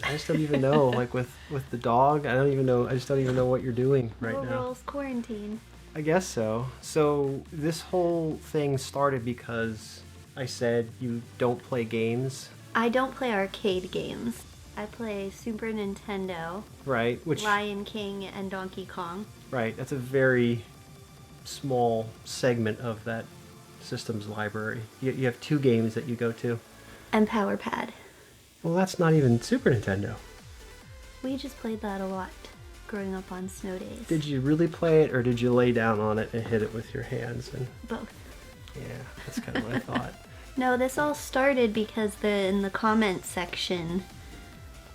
I just don't even know. Like with the dog, I don't even know. I just don't even know what you're doing right No now. rules, quarantine. I guess so. So this whole thing started because I said you don't play games, I don't play arcade games. I play Super Nintendo, right? Which Lion King, and Donkey Kong. right, that's a very small segment of that system's library. You have 2 games that you go to. And Power Pad. Well, that's not even Super Nintendo. We just played that a lot growing up on snow days. Did you really play it, or did you lay down on it and hit it with your hands? And Both. yeah, that's kind of what I thought. No, this all started because in the comment section,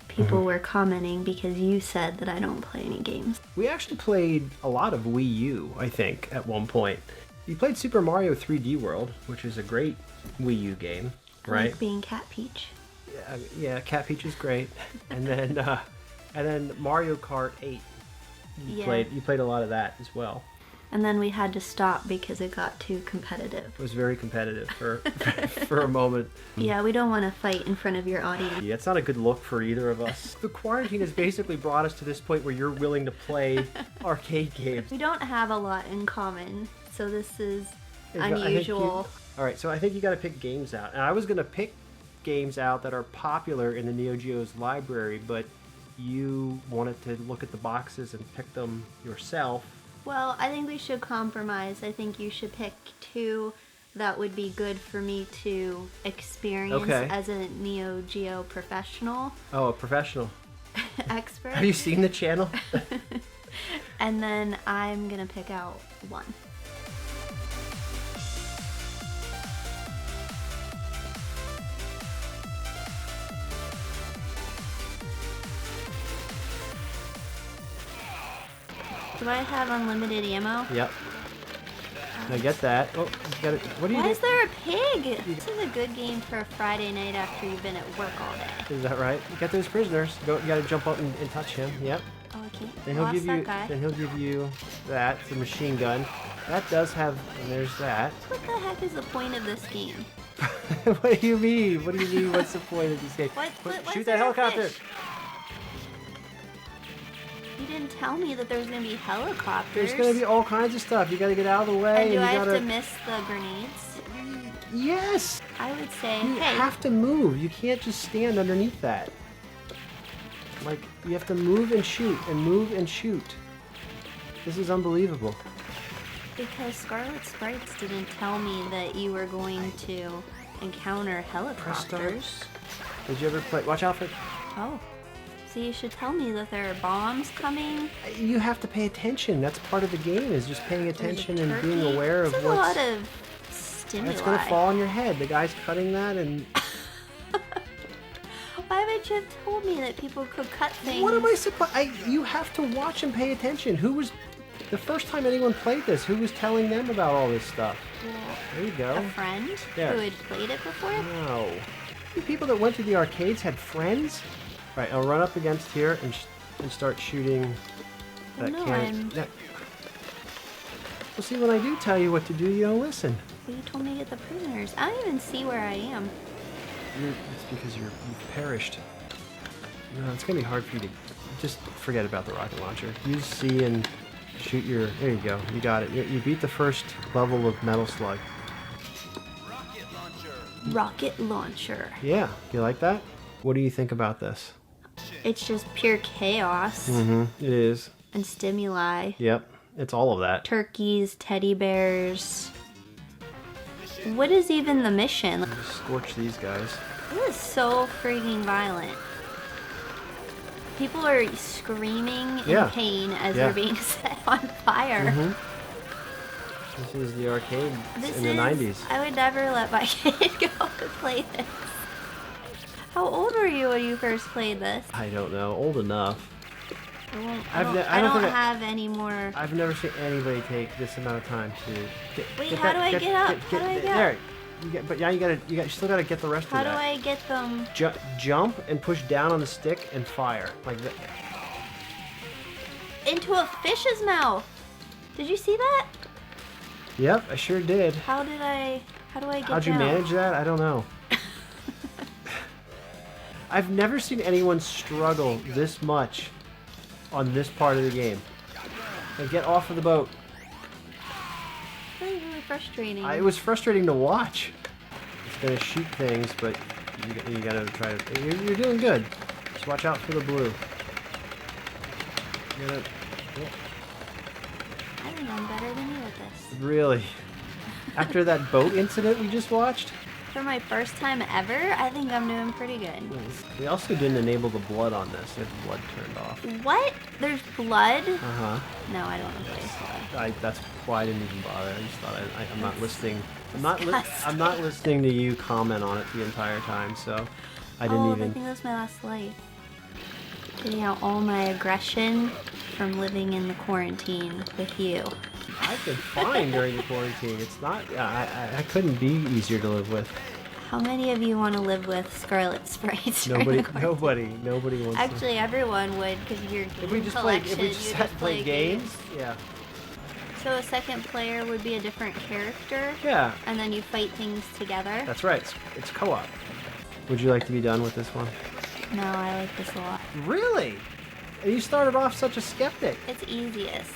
people were commenting because you said that I don't play any games. We actually played a lot of Wii U, I think, at one point. You played Super Mario 3D World, which is a great Wii U game, I right? like being Cat Peach. Yeah, Cat Peach is great. And then Mario Kart 8. You played a lot of that as well. And then we had to stop because it got too competitive. It was very competitive for for a moment. Yeah, we don't want to fight in front of your audience. Yeah, it's not a good look for either of us. The quarantine has basically brought us to this point where you're willing to play arcade games. We don't have a lot in common, so this is I think unusual. All right, so I think you got to pick games out. And I was going to pick games out that are popular in the Neo Geo's library, but you wanted to look at the boxes and pick them yourself. Well, I think we should compromise. I think you should pick 2 that would be good for me to experience as a Neo Geo professional. Oh, a professional. Expert. Have you seen the channel? And then I'm going to pick out 1. Do I have unlimited ammo? Yep. I get that. Oh, you got it. What do you Why do? is there a pig? This is a good game for a Friday night after you've been at work all day. Is that right? You got those prisoners. You got to jump up and touch him. Yep. Oh, I can't. Then he'll Lost give that you. guy. Then he'll give you that. It's a machine gun. That does have. And there's that. What the heck is the point of this game? What do you mean? What do you mean? What's the point of this game? What's Shoot there that a helicopter! fish? You didn't tell me that there was going to be helicopters. There's gonna be all kinds of stuff. You gotta get out of the way. And do you I have gotta... to miss the grenades? Yes! I would say, You hey, have to move. You can't just stand underneath that. Like, you have to move and shoot, and move and shoot. This is unbelievable. because ScarletSprites didn't tell me that you were going to encounter helicopters. Did you ever play... Watch out for... Oh. So you should tell me that there are bombs coming. You have to pay attention. That's part of the game, is just paying attention and being Turkey. aware of This is what's... a lot of stimuli. It's gonna fall on your head. The guy's cutting that and... Why haven't you told me that people could cut things? What am I supposed... You have to watch and pay attention. Who was... The first time anyone played this, who was telling them about all this stuff? Well, There you go. a friend There. who had played it before? No. The people that went to the arcades had friends? Right, I'll run up against here and start shooting that No, cannon. Yeah. Well, see, when I do tell you what to do, you don't listen. Well, you told me to get the prisoners. I don't even see where I am. It's because you've perished. No, it's gonna be hard for you to... Just forget about the rocket launcher. Use C and shoot your... There you go. You got it. You beat the first level of Metal Slug. Rocket launcher. Yeah. You like that? What do you think about this? It's just pure chaos Mm-hmm. It is. and stimuli. Yep. It's all of that. Turkeys, teddy bears. What is even the mission? Scorch these guys. This is so freaking violent. People are screaming Yeah. in pain as Yeah. they're being set on fire. Mm-hmm. This is the arcade This in the 90s. I would never let my kid go to play this. How old were you when you first played this? I don't know. Old enough. I don't have any more. I've never seen anybody take this amount of time to. Wait, how do I get up? How do I get up? There. But yeah, you still gotta get the rest How of do that. I get them? Jump and push down on the stick and fire like that. Into a fish's mouth. Did you see that? Yep, I sure did. How do I get How'd you down? manage that? I don't know. I've never seen anyone struggle this much on this part of the game. Like, get off of the boat. Really, really frustrating. It was frustrating to watch. It's gonna shoot things, but you gotta try to. You're doing good. Just watch out for the blue. You gotta. Yeah. I think I'm better than you at this. Really? After that boat incident we just watched? For my first time ever, I think I'm doing pretty good. We also didn't enable the blood on this. There's blood turned off. What? There's blood? Uh-huh. No, I don't want to play blood. That's why I didn't even bother. I just thought I'm not listening. I'm not listening to you comment on it the entire time, so I didn't even. I think that's my last life. Getting out all my aggression from living in the quarantine with you. I've been fine during the quarantine. It's not. I couldn't be easier to live with. How many of you want to live with ScarletSprites? Nobody wants. Actually, everyone would, because you're if we just sat and played games, yeah. So a second player would be a different character. Yeah. And then you fight things together. That's right. It's co-op. Would you like to be done with this one? No, I like this a lot. Really? And you started off such a skeptic. It's easiest.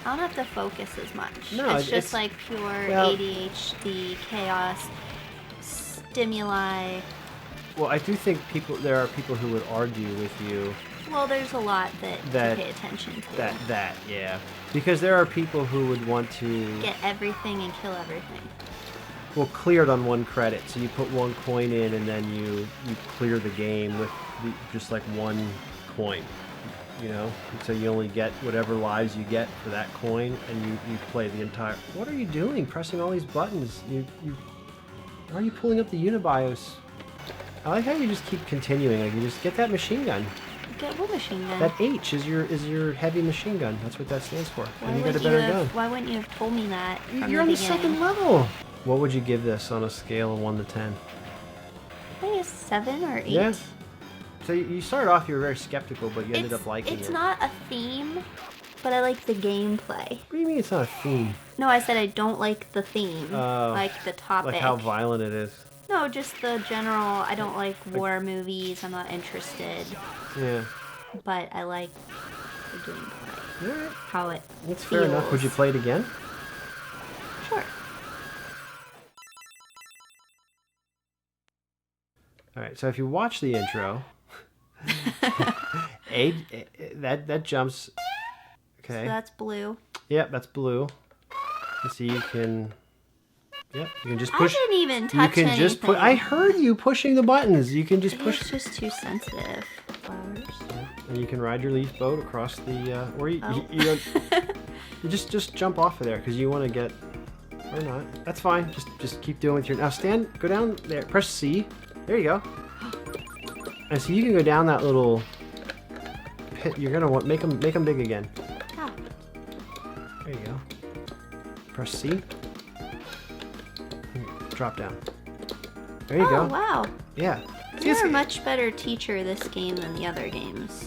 I don't have to focus as much. No, it's just like pure ADHD, chaos, stimuli. Well, I do think there are people who would argue with you. Well, there's a lot that you pay attention to. Yeah. Because there are people who would want to get everything and kill everything. Well, cleared on one credit. So you put one coin in and then you clear the game with just like one coin. You know, so you only get whatever lives you get for that coin, and you play the entire. What are you doing? Pressing all these buttons. Why are you pulling up the Unibios? I like how you just keep continuing. Like you just get that machine gun. Get what machine gun? That H is your heavy machine gun. That's what that stands for. And you got a better gun. Why wouldn't you have told me that? You're on the second level. What would you give this on a scale of 1 to 10? I think it's 7 or 8. Yeah. So you started off, you were very skeptical, but you ended up liking it. It's not a theme, but I like the gameplay. What do you mean it's not a theme? No, I said I don't like the theme. Like the topic. Like how violent it is. No, just the general, I don't like war movies, I'm not interested. Yeah. But I like the gameplay. Alright. How it That's feels. fair enough. Would you play it again? Sure. Alright, so if you watch the intro... that jumps. Okay. So that's blue. Yep, that's blue. You see, you can. Yep, you can just push. I didn't even touch anything. You can just put. I heard you pushing the buttons. You can just push. It's just too sensitive. Flowers. Yeah. And you can ride your leaf boat across the. Or you just jump off of there because you want to get. Or not. That's fine. Just keep doing with your. Now go down there. Press C. There you go. And so you can go down that little pit. You're gonna make them big again. Oh. There you go. Press C. Drop down. There you go. Oh wow. Yeah. You're a much better teacher this game than the other games.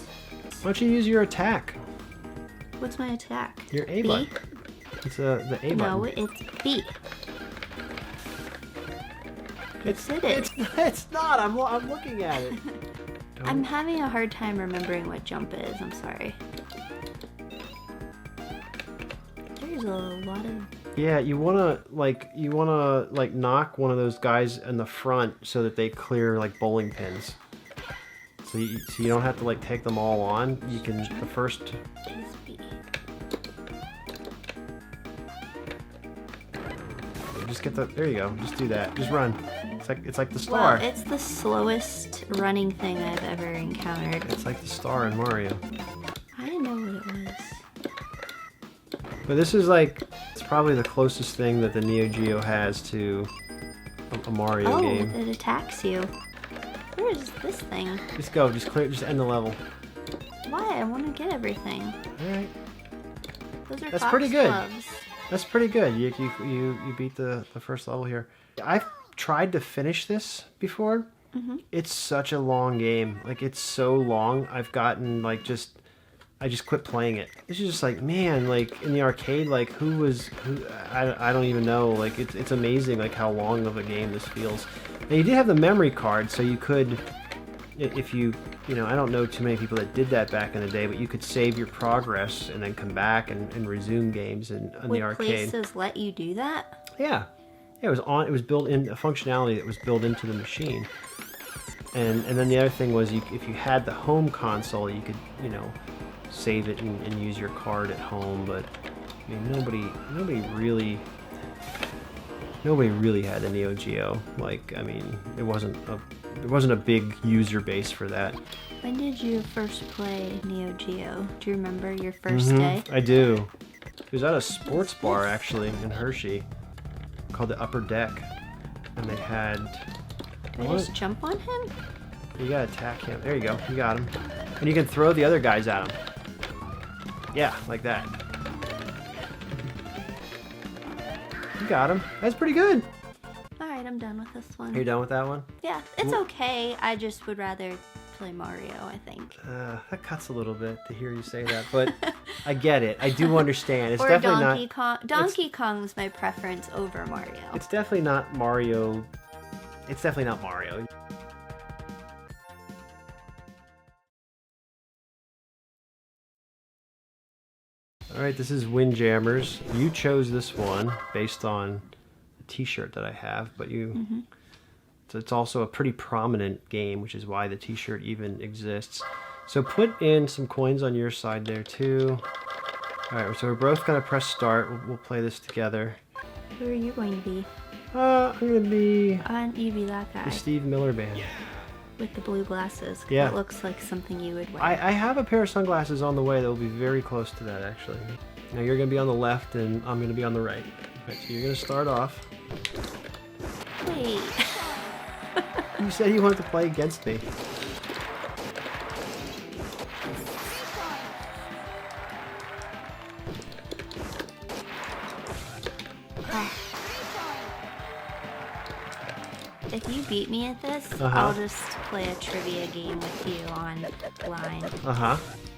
Why don't you use your attack? What's my attack? Your A B? button. It's the A button. No, it's B. Yes, it is. It's not. I'm looking at it. I'm having a hard time remembering what jump is. I'm sorry. There's a lot of... Yeah, you wanna knock one of those guys in the front so that they clear like bowling pins. So you don't have to like take them all on. You can the first. Just get the. There you go. Just do that. Just run. It's like the star. Well, it's the slowest running thing I've ever encountered. It's like the star in Mario. I didn't know what it was. But this is like, it's probably the closest thing that the Neo Geo has to a Mario game. Oh, it attacks you. Where is this thing? Just go. Just clear. Just end the level. Why? I want to get everything. All right. Those are That's pretty good. gloves. That's pretty good. You beat the first level here. I've tried to finish this before. Mm-hmm. It's such a long game. Like it's so long. I've gotten like I just quit playing it. It's just like, man, like in the arcade, like who I don't even know. Like it's amazing like how long of a game this feels. And you did have the memory card, so you could if you know, I don't know too many people that did that back in the day, but you could save your progress and then come back and resume games in the arcade. Would places let you do that? Yeah. Yeah, it was built in, a functionality that was built into the machine. And then the other thing was, if you had the home console, you could, you know, save it and use your card at home. But I mean, nobody really had a Neo Geo. Like, I mean, there wasn't a big user base for that. When did you first play Neo Geo? Do you remember your first day? I do. It was at a sports bar actually in Hershey, called the Upper Deck, and they had. Do I just jump on him? You gotta attack him. There you go. You got him. And you can throw the other guys at him. Yeah, like that. You got him. That's pretty good. Alright, I'm done with this one. You're done with that one? Yeah, it's okay. I just would rather play Mario, I think. That cuts a little bit to hear you say that, but I get it. I do understand. It's or definitely Donkey Kong. Donkey Kong's my preference over Mario. It's definitely not Mario. It's definitely not Mario. Alright, this is Windjammers. You chose this one based on the t-shirt that I have, but so it's also a pretty prominent game, which is why the t-shirt even exists. So put in some coins on your side there too. Alright, so we're both going to press start. We'll play this together. Who are you going to be? I'm going to be... You be that guy. The Steve Miller Band. With the blue glasses. Yeah. It looks like something you would wear. I have a pair of sunglasses on the way that will be very close to that, actually. Now you're going to be on the left and I'm going to be on the right. Alright, so you're going to start off. Wait. You said you wanted to play against me. If you beat me at this, I'll just play a trivia game with you online.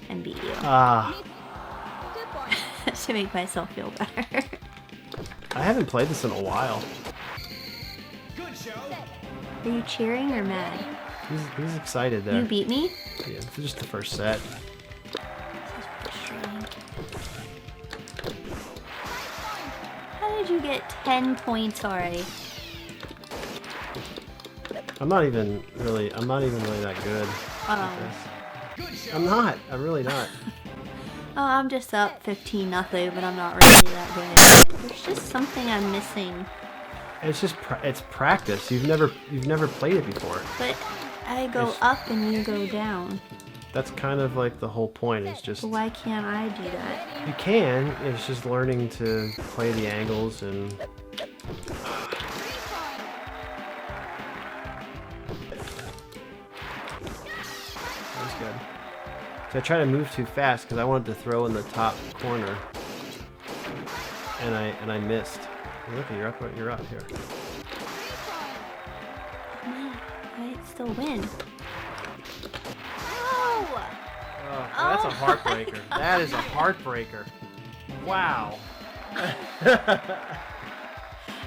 And beat you. To make myself feel better. I haven't played this in a while. Are you cheering or mad? He's excited there. You beat me? Yeah, it's just the first set. This is frustrating. How did you get 10 points already? I'm not even really that good at this. I'm really not. Oh, I'm just up 15-0, but I'm not really that good. There's just something I'm missing. It's just it's practice. You've never played it before. But I go up and you go down. That's kind of like the whole point. Is just. But why can't I do that? You can. It's just learning to play the angles and. Good. So I try to move too fast because I wanted to throw in the top corner, and I missed. Look, you're up here. I still win. Oh, that's a heartbreaker. That is a heartbreaker. Wow. I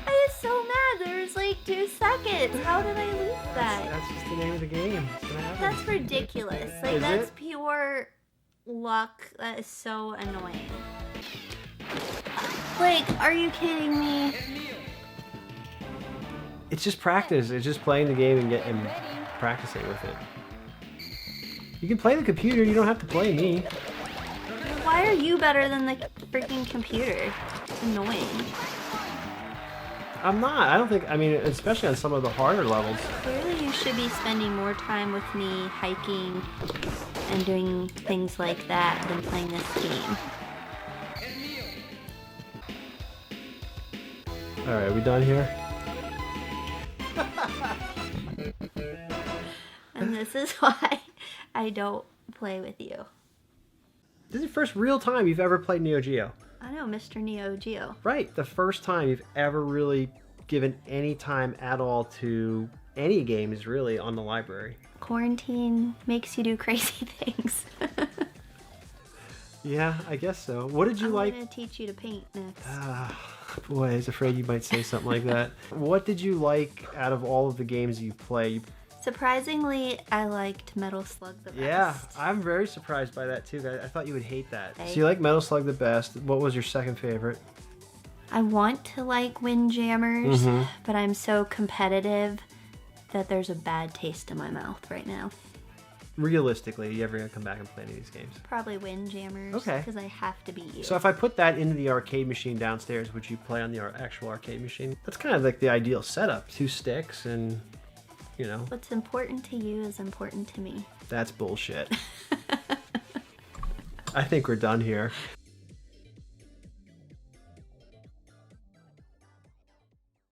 was so mad. There was like 2 seconds. How did I lose that? That's just the name of the game. It's gonna happen. That's ridiculous. Like, that's pure luck. That is so annoying. Like, are you kidding me? It's just practice. It's just playing the game and practicing with it. You can play the computer. You don't have to play me. Why are you better than the freaking computer? It's annoying. I'm not. I don't think. I mean, especially on some of the harder levels. Clearly, you should be spending more time with me hiking and doing things like that than playing this game. Alright, are we done here? And this is why I don't play with you. This is the first real time you've ever played Neo Geo. I know, Mr. Neo Geo. Right, the first time you've ever really given any time at all to any games really on the library. Quarantine makes you do crazy things. Yeah, I guess so. What did you like? I'm gonna teach you to paint next. Boy, I was afraid you might say something like that. What did you like out of all of the games you play? Surprisingly, I liked Metal Slug the best. Yeah, I'm very surprised by that too. I thought you would hate that. So you like Metal Slug the best. What was your second favorite? I want to like Windjammers, but I'm so competitive that there's a bad taste in my mouth right now. Realistically, are you ever going to come back and play any of these games? Probably Windjammers. Okay. Because I have to beat you. So if I put that into the arcade machine downstairs, would you play on the actual arcade machine? That's kind of like the ideal setup. 2 sticks and, you know. What's important to you is important to me. That's bullshit. I think we're done here.